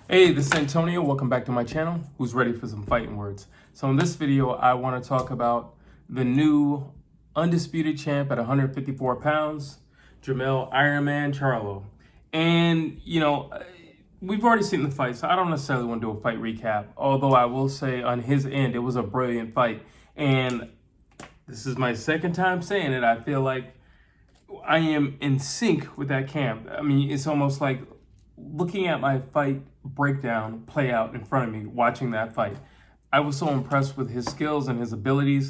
Hey, this is Antonio. Welcome back to my channel. Who's ready for some fighting words? So in this video, I want to talk about the new undisputed champ at 154 pounds, Jermell Charlo. And, we've already seen the fight, so I don't necessarily want to do a fight recap. Although I will say on his end, it was a brilliant fight. And this is my second time saying it. I feel like I am in sync with that camp. I mean, it's almost like looking at my fight breakdown play out in front of me, watching that fight. I was so impressed with his skills and his ability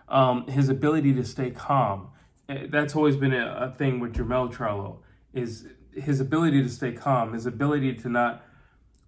to stay calm. That's always been a thing with Jermell Charlo, is his ability to stay calm, his ability to not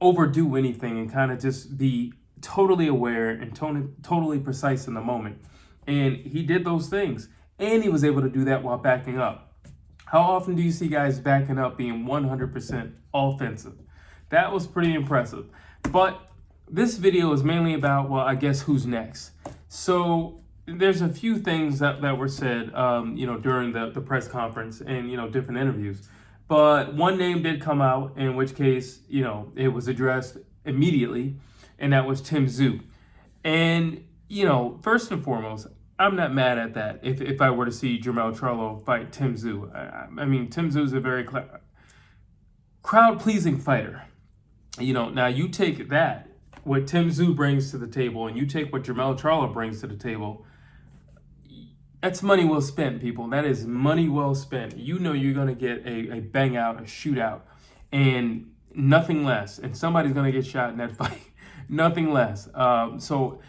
overdo anything and kind of just be totally aware and totally precise in the moment. And he did those things, and he was able to do that while backing up. How often do you see guys backing up being 100% offensive? That was pretty impressive. But this video is mainly about, well, I guess who's next. So there's a few things that were said, during the press conference and, different interviews. But one name did come out, in which case, it was addressed immediately, and that was Tsyzu. And, first and foremost, I'm not mad at that if I were to see Jermell Charlo fight Tsyzu. I mean, Tsyzu's a very crowd-pleasing fighter. Now you take that, what Tsyzu brings to the table, and you take what Jermell Charlo brings to the table, that's money well spent, people. That is money well spent. You're going to get a bang out, a shootout, and nothing less. And somebody's going to get shot in that fight. Nothing less. So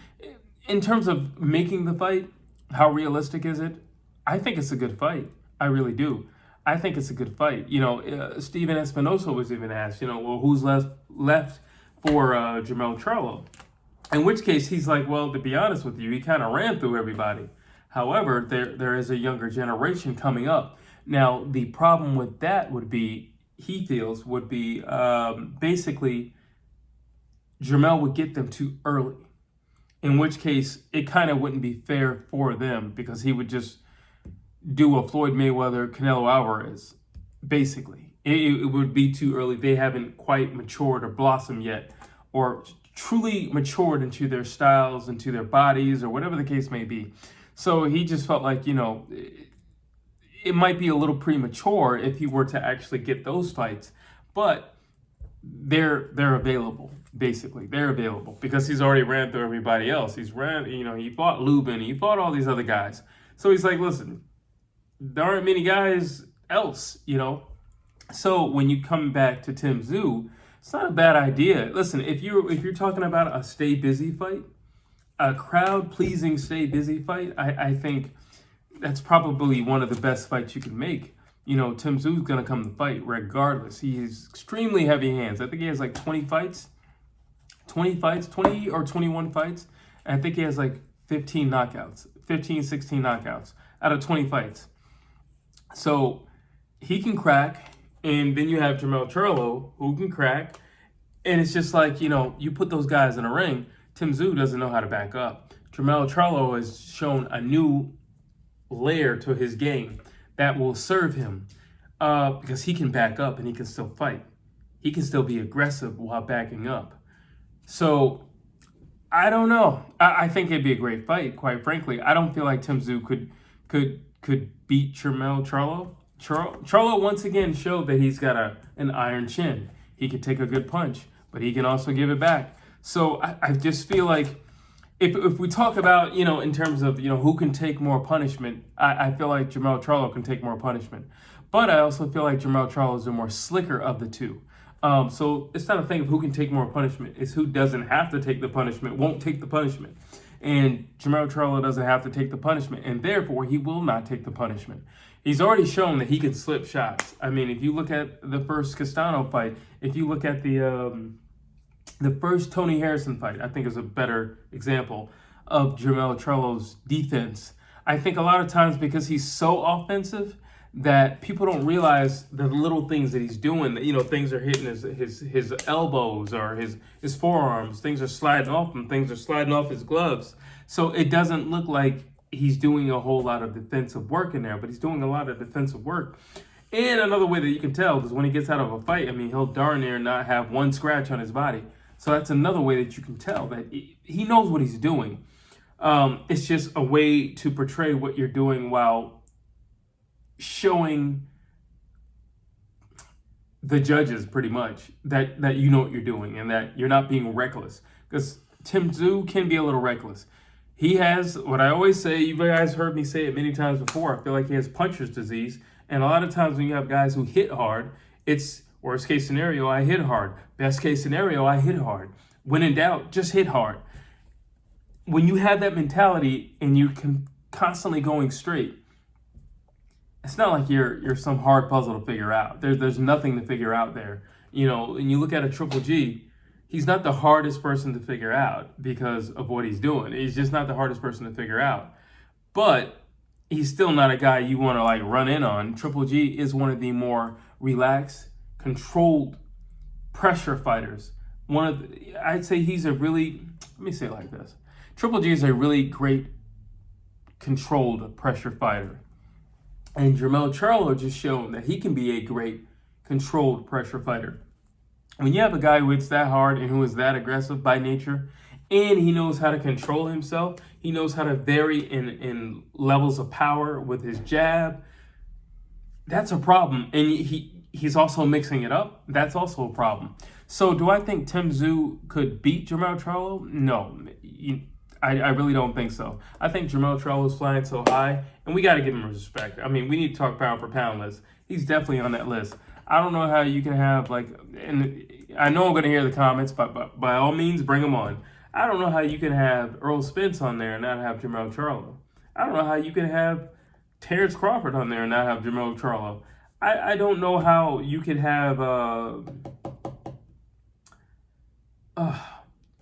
in terms of making the fight, how realistic is it? I think it's a good fight. I really do. I think it's a good fight. Steven Espinosa was even asked, well, who's left for Jermell Charlo? In which case, he's like, well, to be honest with you, he kind of ran through everybody. However, there is a younger generation coming up. Now, the problem with that would be, he feels, basically, Jermell would get them too early. In which case, it kind of wouldn't be fair for them because he would just do a Floyd Mayweather, Canelo Alvarez, basically. It would be too early. They haven't quite matured or blossomed yet, or truly matured into their styles, into their bodies, or whatever the case may be. So he just felt like, it might be a little premature if he were to actually get those fights, but they're available. Basically, they're available because he's already ran through everybody else. He fought Lubin, he fought all these other guys. So he's like, listen, there aren't many guys else, So when you come back to Tsyzu, it's not a bad idea. Listen, if you're talking about a stay busy fight, a crowd pleasing stay busy fight, I think that's probably one of the best fights you can make. Tsyzu's gonna come to fight regardless. He has extremely heavy hands. I think he has like 20 or 21 fights. And I think he has like 16 knockouts out of 20 fights. So he can crack, and then you have Jermell Charlo who can crack. And it's just like, you put those guys in a ring, Tsyzu doesn't know how to back up. Jermell Charlo has shown a new layer to his game that will serve him because he can back up and he can still fight. He can still be aggressive while backing up. So I don't know. I think it'd be a great fight, quite frankly. I don't feel like Tsyzu could beat Jermell Charlo. Charlo once again showed that he's got an iron chin. He can take a good punch, but he can also give it back. So I just feel like if we talk about, in terms of, who can take more punishment, I feel like Jermell Charlo can take more punishment. But I also feel like Jermell Charlo is the more slicker of the two. So it's not a thing of who can take more punishment. It's who doesn't have to take the punishment, won't take the punishment. And Jermell Charlo doesn't have to take the punishment, and therefore he will not take the punishment. He's already shown that he can slip shots. I mean, if you look at the first Castano fight, if you look at the first Tony Harrison fight, I think is a better example of Jermell Charlo's defense. I think a lot of times because he's so offensive that people don't realize the little things that he's doing. Things are hitting his elbows or his forearms. Things are sliding off him. Things are sliding off his gloves. So it doesn't look like he's doing a whole lot of defensive work in there, but he's doing a lot of defensive work. And another way that you can tell, because when he gets out of a fight, I mean, he'll darn near not have one scratch on his body. So that's another way that you can tell that he knows what he's doing. It's just a way to portray what you're doing while showing the judges pretty much that you know what you're doing and that you're not being reckless. Because Tszyu can be a little reckless. He has what I always say, you guys heard me say it many times before, I feel like he has puncher's disease. And a lot of times when you have guys who hit hard, it's worst case scenario, I hit hard. Best case scenario, I hit hard. When in doubt, just hit hard. When you have that mentality and you're constantly going straight, it's not like you're some hard puzzle to figure out. There's nothing to figure out there. You know, and you look at a Triple G, he's not the hardest person to figure out because of what he's doing. He's just not the hardest person to figure out. But he's still not a guy you want to like run in on. Triple G is one of the more relaxed, controlled pressure fighters. I'd say he's a really, let me say it like this. Triple G is a really great controlled pressure fighter. And Jermell Charlo just shown that he can be a great controlled pressure fighter. When you have a guy who hits that hard and who is that aggressive by nature, and he knows how to control himself, he knows how to vary in levels of power with his jab, that's a problem. And he's also mixing it up. That's also a problem. So do I think Tszyu could beat Jermell Charlo? No, I really don't think so. I think Jermell Charlo is flying so high, and we got to give him respect. I mean, we need to talk pound for pound list. He's definitely on that list. I don't know how you can have, like, and I know I'm going to hear the comments, but by all means, bring them on. I don't know how you can have Errol Spence on there and not have Jermell Charlo. I don't know how you can have Terence Crawford on there and not have Jermell Charlo. I don't know how you could have,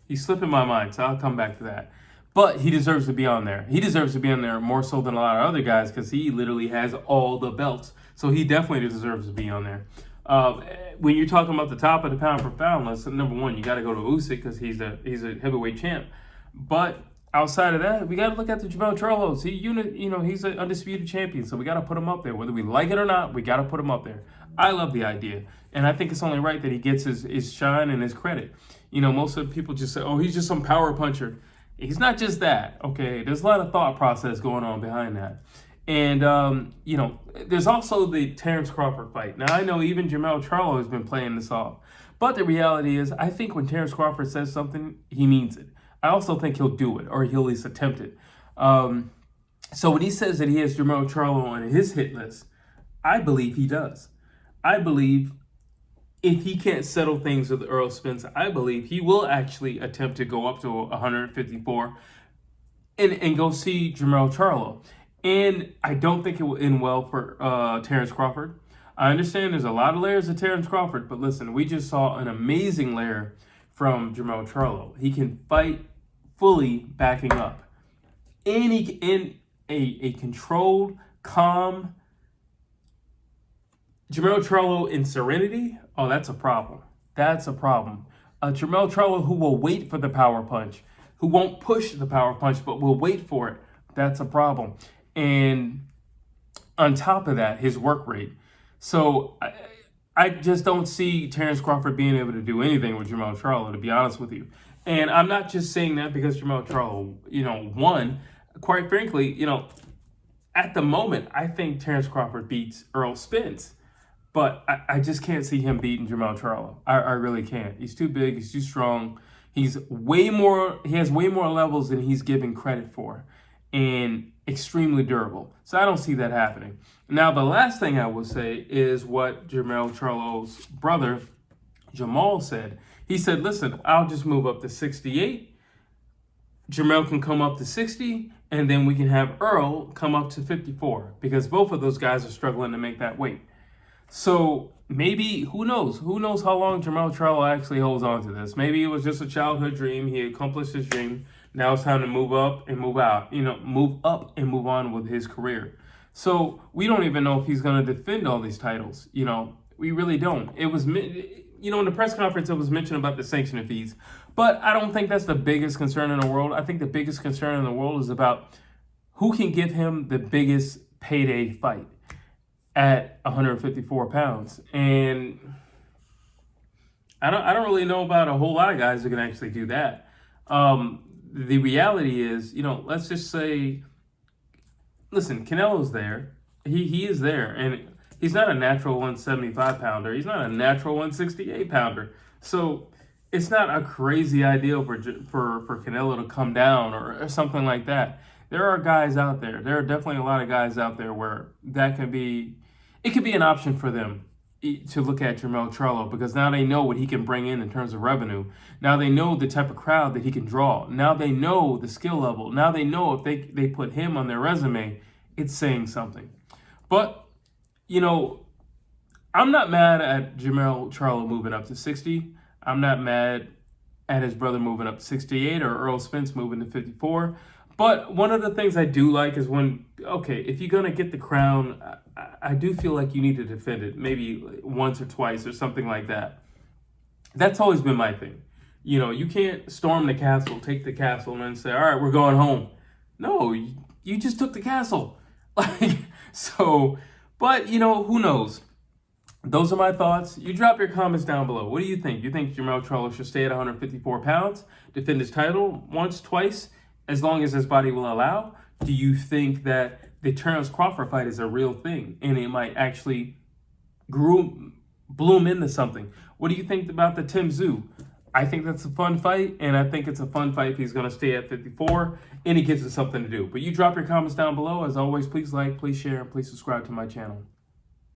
he's slipping my mind, so I'll come back to that. But he deserves to be on there. He deserves to be on there more so than a lot of other guys because he literally has all the belts. So he definitely deserves to be on there. When you're talking about the top of the pound for pound list, number one, you got to go to Usyk because he's a heavyweight champ. But outside of that, we got to look at the Jermell Charlos. He's an undisputed champion, so we got to put him up there. Whether we like it or not, we got to put him up there. I love the idea, and I think it's only right that he gets his shine and his credit. You know, most of the people just say, oh, he's just some power puncher. He's not just that, okay? There's a lot of thought process going on behind that. And, there's also the Terence Crawford fight. Now, I know even Jermell Charlo has been playing this off. But the reality is, I think when Terence Crawford says something, he means it. I also think he'll do it, or he'll at least attempt it. So when he says that he has Jermell Charlo on his hit list, I believe he does. I believe if he can't settle things with Errol Spence, I believe he will actually attempt to go up to 154 and go see Jermell Charlo. And I don't think it will end well for Terence Crawford. I understand there's a lot of layers of Terence Crawford, but listen, we just saw an amazing layer from Jermell Charlo. He can fight fully backing up. And he in a controlled, calm Jermell Charlo in serenity. Oh, that's a problem. That's a problem. Jermell Charlo who will wait for the power punch, who won't push the power punch, but will wait for it. That's a problem. And on top of that, his work rate. So I just don't see Terence Crawford being able to do anything with Jermell Charlo, to be honest with you. And I'm not just saying that because Jermell Charlo, won. Quite frankly, at the moment, I think Terence Crawford beats Errol Spence. But I just can't see him beating Jermell Charlo. I really can't. He's too big. He's too strong. He has way more levels than he's given credit for. And extremely durable. So I don't see that happening. Now, the last thing I will say is what Jermell Charlo's brother, Jamal, said. He said, listen, I'll just move up to 68. Jermell can come up to 60. And then we can have Earl come up to 54. Because both of those guys are struggling to make that weight. So maybe, who knows? Who knows how long Jermell Charlo actually holds on to this? Maybe it was just a childhood dream. He accomplished his dream. Now it's time to move up and move out. Move up and move on with his career. So we don't even know if he's going to defend all these titles. We really don't. It was, in the press conference, it was mentioned about the sanction fees. But I don't think that's the biggest concern in the world. I think the biggest concern in the world is about who can give him the biggest payday fight. at 154 pounds. And I don't really know about a whole lot of guys who can actually do that. The reality is, let's just say, listen, Canelo's there. He is there, and he's not a natural 175 pounder. He's not a natural 168 pounder. So it's not a crazy idea for Canelo to come down or something like that. There are guys out there. There are definitely a lot of guys out there where it could be an option for them to look at Jermell Charlo, because now they know what he can bring in terms of revenue. Now they know the type of crowd that he can draw. Now they know the skill level. Now they know if they put him on their resume, it's saying something. But, I'm not mad at Jermell Charlo moving up to 60. I'm not mad at his brother moving up to 68 or Earl Spence moving to 54. But one of the things I do like is if you're going to get the crown, I do feel like you need to defend it maybe once or twice or something like that. That's always been my thing. You can't storm the castle, take the castle, and then say, all right, we're going home. No, you just took the castle. But, who knows? Those are my thoughts. You drop your comments down below. What do you think? You think Jermell Charlo should stay at 154 pounds, defend his title once, twice, as long as his body will allow? Do you think that the Terence Crawford fight is a real thing and it might actually bloom into something? What do you think about the Tsyzu? I think that's a fun fight, and I think it's a fun fight if he's going to stay at 54 and he gives us something to do. But you drop your comments down below. As always, please like, please share, and please subscribe to my channel.